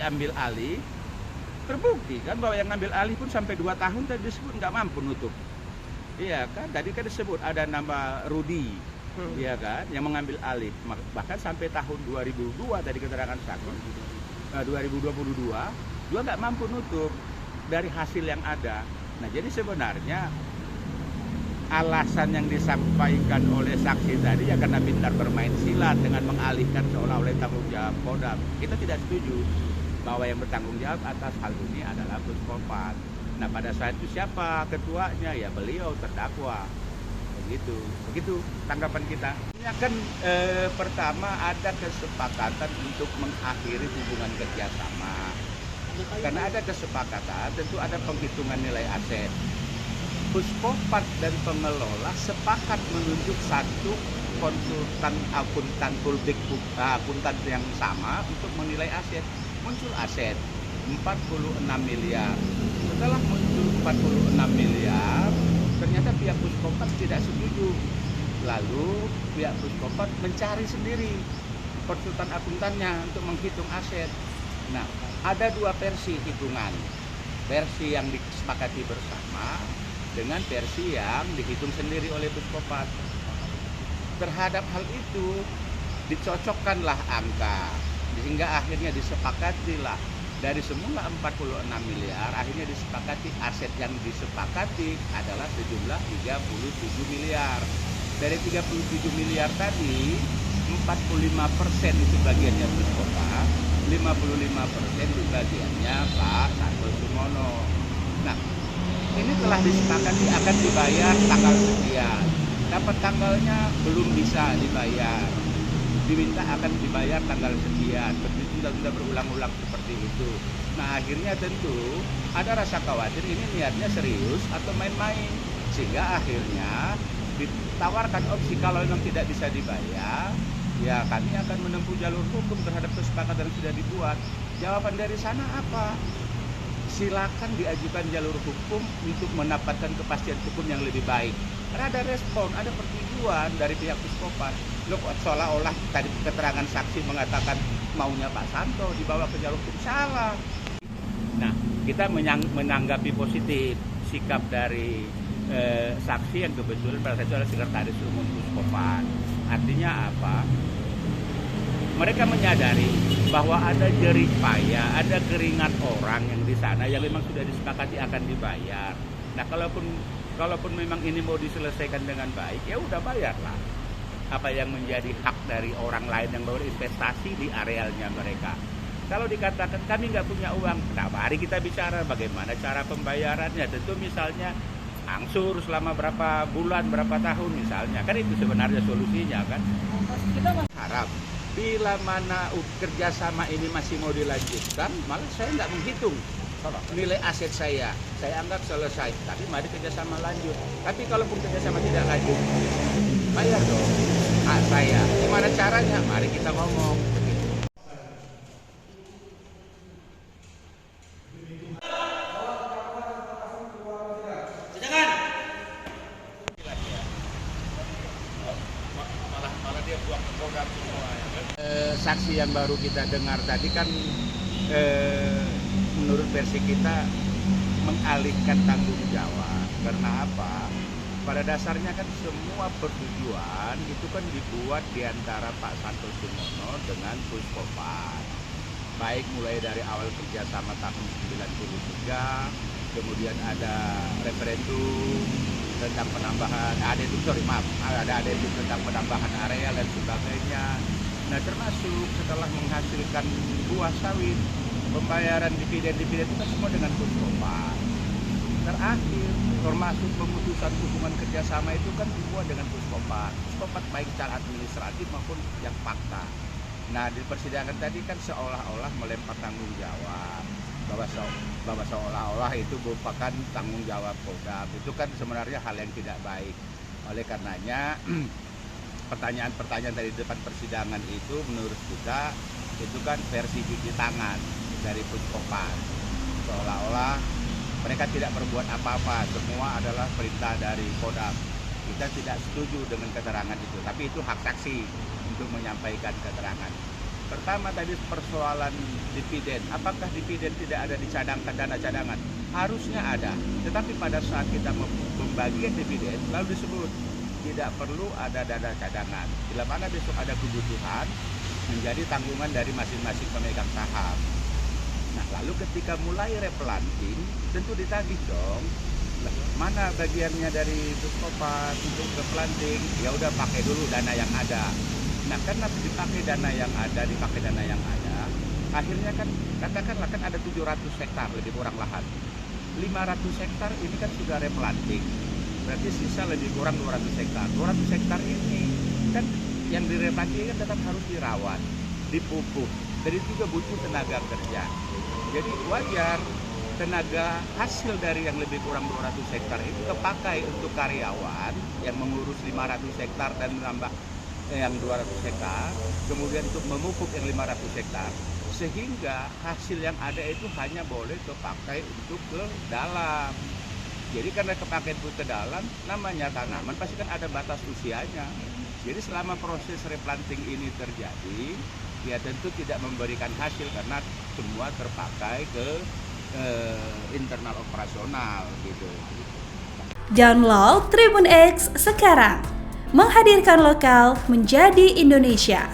diambil alih, terbukti kan bahwa yang ngambil alih pun sampai 2 tahun tadi disebut nggak mampu nutup. Iya kan, tadi kan disebut ada nama Rudi, iya kan, yang mengambil alih. Bahkan sampai tahun 2002 tadi keterangan saksi, 2022, dia nggak mampu nutup dari hasil yang ada. Nah jadi sebenarnya alasan yang disampaikan oleh saksi tadi ya karena pintar bermain silat dengan mengalihkan seolah-olah tanggung jawab Kodam. Kita tidak setuju bahwa yang bertanggung jawab atas hal ini adalah Puspopad. Nah pada saat itu siapa ketuanya? Ya beliau terdakwa. Begitu tanggapan kita. Ini kan pertama ada kesepakatan untuk mengakhiri hubungan kerjasama. Karena ada kesepakatan, tentu ada penghitungan nilai aset. Puspopad dan pengelola sepakat menunjuk satu konsultan akuntan publik akuntan yang sama untuk menilai aset. Muncul aset 46 miliar. Setelah muncul 46 miliar, ternyata pihak Puspopad tidak setuju. Lalu pihak Puspopad mencari sendiri konsultan akuntannya untuk menghitung aset. Nah, ada dua versi hitungan. Versi yang disepakati bersama dengan versi yang dihitung sendiri oleh Puspopad. Terhadap hal itu dicocokkanlah angka, sehingga akhirnya disepakatilah dari semula 46 miliar, akhirnya disepakati aset yang disepakati adalah sejumlah 37 miliar. Dari 37 miliar tadi, 45% itu bagiannya Puspopad, 55% itu bagiannya Pak Santo Sumono. Nah, ini telah disepakati akan dibayar tanggal sekian. Dapat tanggalnya belum bisa dibayar. Diminta akan dibayar tanggal sekian. Sudah berulang-ulang seperti itu. Nah akhirnya tentu ada rasa khawatir ini niatnya serius atau main-main. Sehingga akhirnya ditawarkan opsi kalau memang tidak bisa dibayar, ya kami akan menempuh jalur hukum terhadap kesepakatan yang sudah dibuat. Jawaban dari sana apa? Silakan diajukan jalur hukum untuk mendapatkan kepastian hukum yang lebih baik. Karena ada respon, ada persetujuan dari pihak Puspopad. Loh kok seolah-olah tadi keterangan saksi mengatakan maunya Pak Santo dibawa ke jalur hukum, salah. Nah, kita menanggapi positif sikap dari saksi yang kebetulan pada saat itu adalah sekretaris umum Puspopad. Artinya apa? Mereka menyadari bahwa ada jerih payah, ada keringat orang yang di sana yang memang sudah disepakati akan dibayar. Nah, kalaupun memang ini mau diselesaikan dengan baik, ya udah bayarlah. Apa yang menjadi hak dari orang lain yang baru investasi di arealnya mereka. Kalau dikatakan kami nggak punya uang, nah mari kita bicara bagaimana cara pembayarannya. Tentu misalnya angsur selama berapa bulan, berapa tahun misalnya. Kan itu sebenarnya solusinya kan. Kita harap bila mana kerjasama ini masih mau dilanjutkan, malah saya nggak menghitung nilai aset saya anggap selesai. Tapi mari kerjasama lanjut. Tapi kalaupun kerjasama tidak lanjut, bayar dong hak saya. Gimana caranya? Mari kita ngomong. Saksi yang baru kita dengar tadi kan menurut versi kita mengalihkan tanggung jawab. Karena apa? Pada dasarnya kan semua persetujuan itu kan dibuat di antara Pak Santo Sumono dengan Puspopad. Baik mulai dari awal kerjasama tahun 93, kemudian ada referendum tentang penambahan ada adendum tentang penambahan area dan sebagainya. Nah termasuk setelah menghasilkan buah sawit, pembayaran dividen itu kan semua dengan Puspopad. Terakhir termasuk pemutusan hubungan kerjasama itu kan dibuat dengan Puspopad baik secara administratif maupun yang fakta. Nah di persidangan tadi kan seolah-olah melempar tanggung jawab bahwa seolah-olah itu merupakan tanggung jawab Kodam. Itu kan sebenarnya hal yang tidak baik. Oleh karenanya pertanyaan-pertanyaan dari depan persidangan itu menurut kita itu kan versi cuci tangan dari Puspopad. Seolah-olah mereka tidak berbuat apa-apa, semua adalah perintah dari Kodam. Kita tidak setuju dengan keterangan itu, tapi itu hak saksi untuk menyampaikan keterangan. Pertama tadi persoalan dividen. Apakah dividen tidak ada dicadangkan dana cadangan? Harusnya ada. Tetapi pada saat kita membagikan dividen, lalu disebut tidak perlu ada dana cadangan. Bila mana besok ada kebutuhan, menjadi tanggungan dari masing-masing pemegang saham. Nah, lalu ketika mulai replanting, tentu ditagih dong. Mana bagiannya dari Buskopat untuk replanting? Ya udah pakai dulu dana yang ada. Nah, karena dipakai dana yang ada, akhirnya kan katakanlah kan ada 700 hektar lebih kurang lahan. 500 hektar ini kan sudah replanting. Berarti sisa lebih kurang 200 hektar. 200 hektar ini kan yang direplanting kan tetap harus dirawat, dipupuk. Jadi juga butuh tenaga kerja. Jadi wajar tenaga hasil dari yang lebih kurang 200 hektar itu kepakai untuk karyawan yang mengurus 500 hektar dan menambah yang 200 hektar, kemudian untuk memupuk yang 500 hektar, sehingga hasil yang ada itu hanya boleh kepakai untuk ke dalam. Jadi karena kepakai untuk ke dalam, namanya tanaman pasti kan ada batas usianya. Jadi selama proses replanting ini terjadi, ya tentu tidak memberikan hasil karena semua terpakai ke internal operasional gitu. Download Tribun X sekarang, menghadirkan lokal menjadi Indonesia.